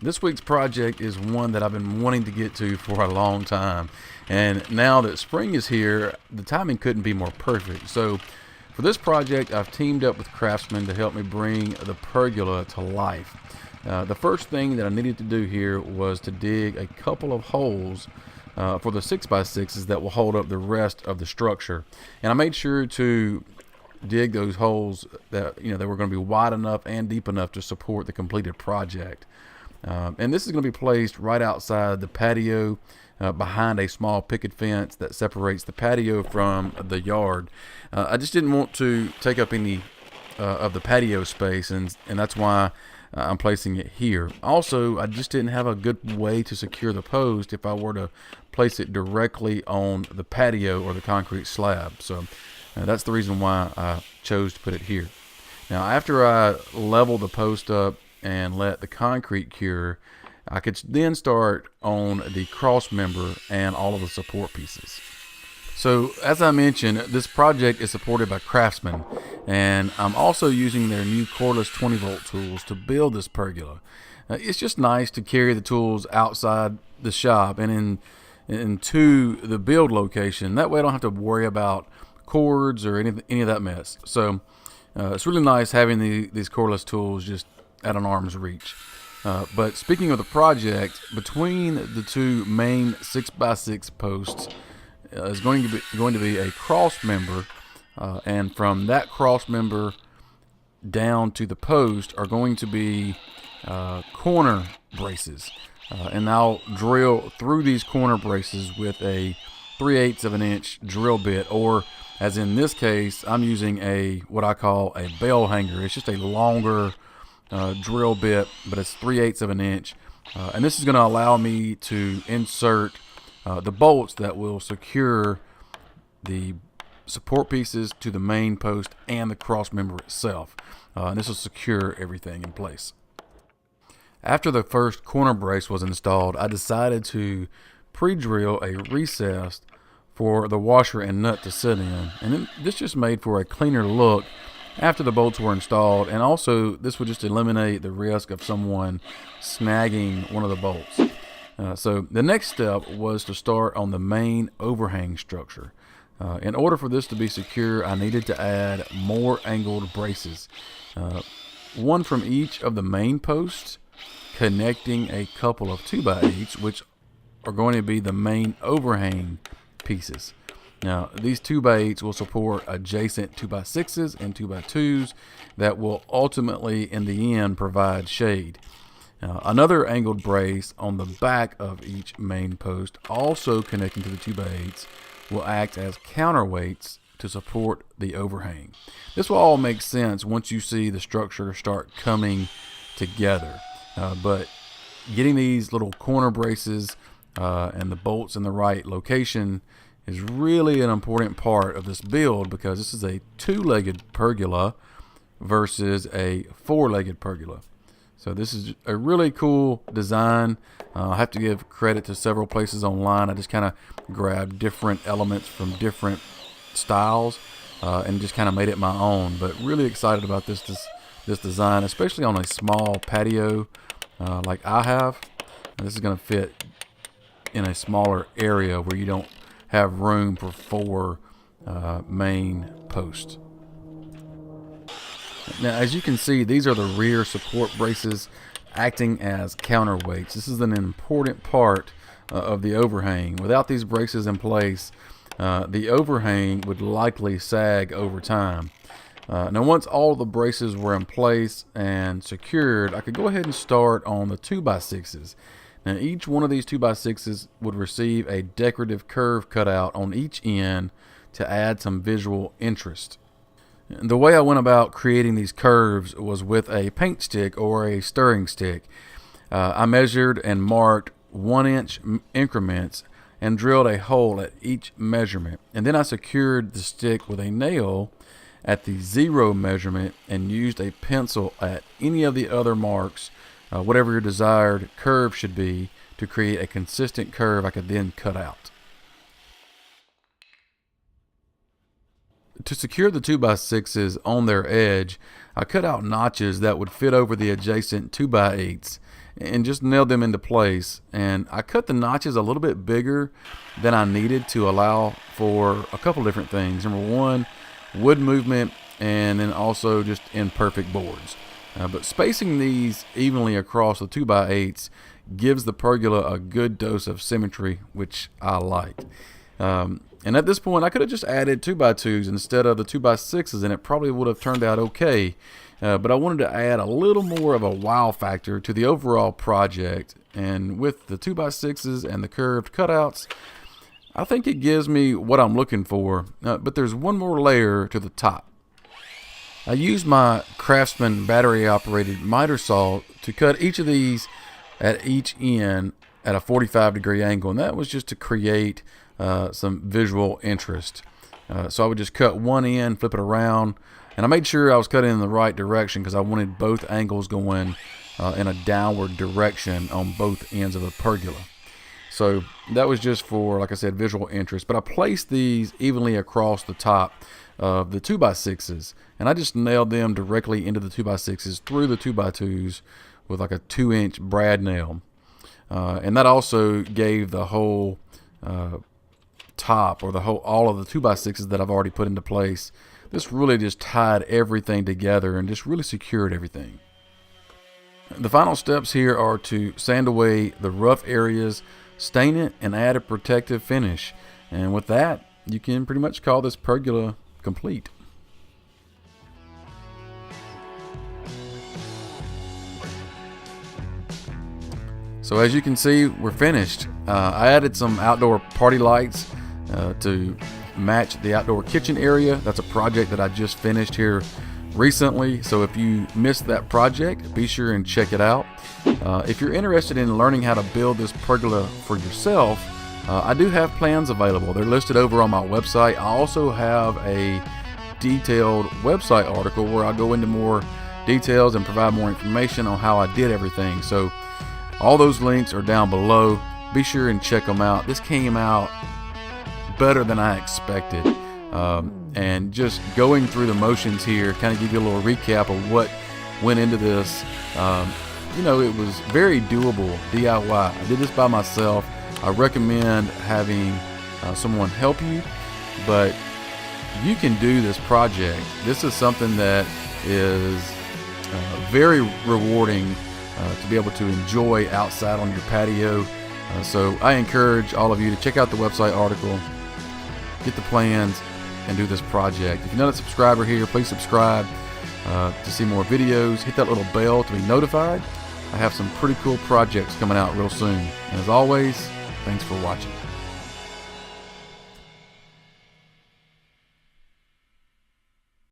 This week's project is one that I've been wanting to get to for a long time, and now that spring is here, the timing couldn't be more perfect. So for this project, I've teamed up with craftsmen to help me bring the pergola to life. The first thing that I needed to do here was to dig a couple of holes for the 6x6s that will hold up the rest of the structure, and I made sure to dig those holes that they were going to be wide enough and deep enough to support the completed project. And this is going to be placed right outside the patio, behind a small picket fence that separates the patio from the yard. I just didn't want to take up any of the patio space, and that's why I'm placing it here. Also, I just didn't have a good way to secure the post if I were to place it directly on the patio or the concrete slab. So that's the reason why I chose to put it here. Now, after I level the post up and let the concrete cure, I could then start on the cross member and all of the support pieces. So as I mentioned, this project is supported by Craftsman, and I'm also using their new cordless 20-volt tools to build this pergola. It's just nice to carry the tools outside the shop and into the build location. That way I don't have to worry about cords or any of that mess. So it's really nice having these cordless tools just at an arm's reach. But speaking of the project, between the two main 6x6 posts is going to be a cross member, and from that cross member down to the post are going to be corner braces, and I'll drill through these corner braces with a 3/8 of an inch drill bit, or as in this case, I'm using what I call a bell hanger. It's just a longer drill bit, but it's 3/8 of an inch, and this is going to allow me to insert the bolts that will secure the support pieces to the main post and the cross member itself. And this will secure everything in place. After the first corner brace was installed, I decided to pre-drill a recess for the washer and nut to sit in, and this just made for a cleaner look after the bolts were installed, and also this would just eliminate the risk of someone snagging one of the bolts. So the next step was to start on the main overhang structure. In order for this to be secure, I needed to add more angled braces, one from each of the main posts, connecting a couple of 2x8s, which are going to be the main overhang pieces. Now, these 2x8s will support adjacent 2x6s and 2x2s that will ultimately, in the end, provide shade. Another angled brace on the back of each main post, also connecting to the 2x8s, will act as counterweights to support the overhang. This will all make sense once you see the structure start coming together. But getting these little corner braces and the bolts in the right location is really an important part of this build, because this is a two-legged pergola versus a four-legged pergola. So this is a really cool design. I have to give credit to several places online. I just kind of grabbed different elements from different styles and just kind of made it my own. But really excited about this design, especially on a small patio like I have. And this is going to fit in a smaller area where you don't have room for four main posts. Now, as you can see, these are the rear support braces acting as counterweights. This is an important part of the overhang. Without these braces in place, the overhang would likely sag over time. Now, once all the braces were in place and secured, I could go ahead and start on the 2x6s. Now, each one of these 2x6s would receive a decorative curve cut out on each end to add some visual interest. The way I went about creating these curves was with a paint stick or a stirring stick. I measured and marked 1-inch increments and drilled a hole at each measurement. And then I secured the stick with a nail at the 0 measurement and used a pencil at any of the other marks, whatever your desired curve should be, to create a consistent curve I could then cut out. To secure the 2x6s on their edge, I cut out notches that would fit over the adjacent 2x8s, and just nailed them into place. And I cut the notches a little bit bigger than I needed to allow for a couple different things. Number one, wood movement, and then also just imperfect boards. But spacing these evenly across the 2x8s gives the pergola a good dose of symmetry, which I like. And at this point, I could have just added 2x2s instead of the 2x6s, and it probably would have turned out okay. But I wanted to add a little more of a wow factor to the overall project. And with the 2x6s and the curved cutouts, I think it gives me what I'm looking for. But there's one more layer to the top. I used my Craftsman battery-operated miter saw to cut each of these at each end at a 45-degree angle, and that was just to create some visual interest. So I would just cut one end, flip it around, and I made sure I was cutting in the right direction because I wanted both angles going in a downward direction on both ends of the pergola. So that was just for, like I said, visual interest. But I placed these evenly across the top of the 2x6s, and I just nailed them directly into the 2x6s through the 2x2s with like a 2-inch brad nail. And that also gave the whole top, or all of the 2x6s that I've already put into place. This really just tied everything together and just really secured everything. The final steps here are to sand away the rough areas, stain it, and add a protective finish. And with that, you can pretty much call this pergola complete. So as you can see, we're finished. I added some outdoor party lights to match the outdoor kitchen area. That's a project that I just finished here recently. So if you missed that project, be sure and check it out. If you're interested in learning how to build this pergola for yourself, I do have plans available. They're listed over on my website. I also have a detailed website article where I go into more details and provide more information on how I did everything. So all those links are down below. Be sure and check them out. This came out better than I expected. And just going through the motions here, kind of give you a little recap of what went into this. You know, it was very doable DIY. I did this by myself. I recommend having someone help you, but you can do this project. This is something that is very rewarding to be able to enjoy outside on your patio. So I encourage all of you to check out the website article, get the plans, and do this project. If you're not a subscriber here, please subscribe to see more videos. Hit that little bell to be notified. I have some pretty cool projects coming out real soon. And as always, thanks for watching.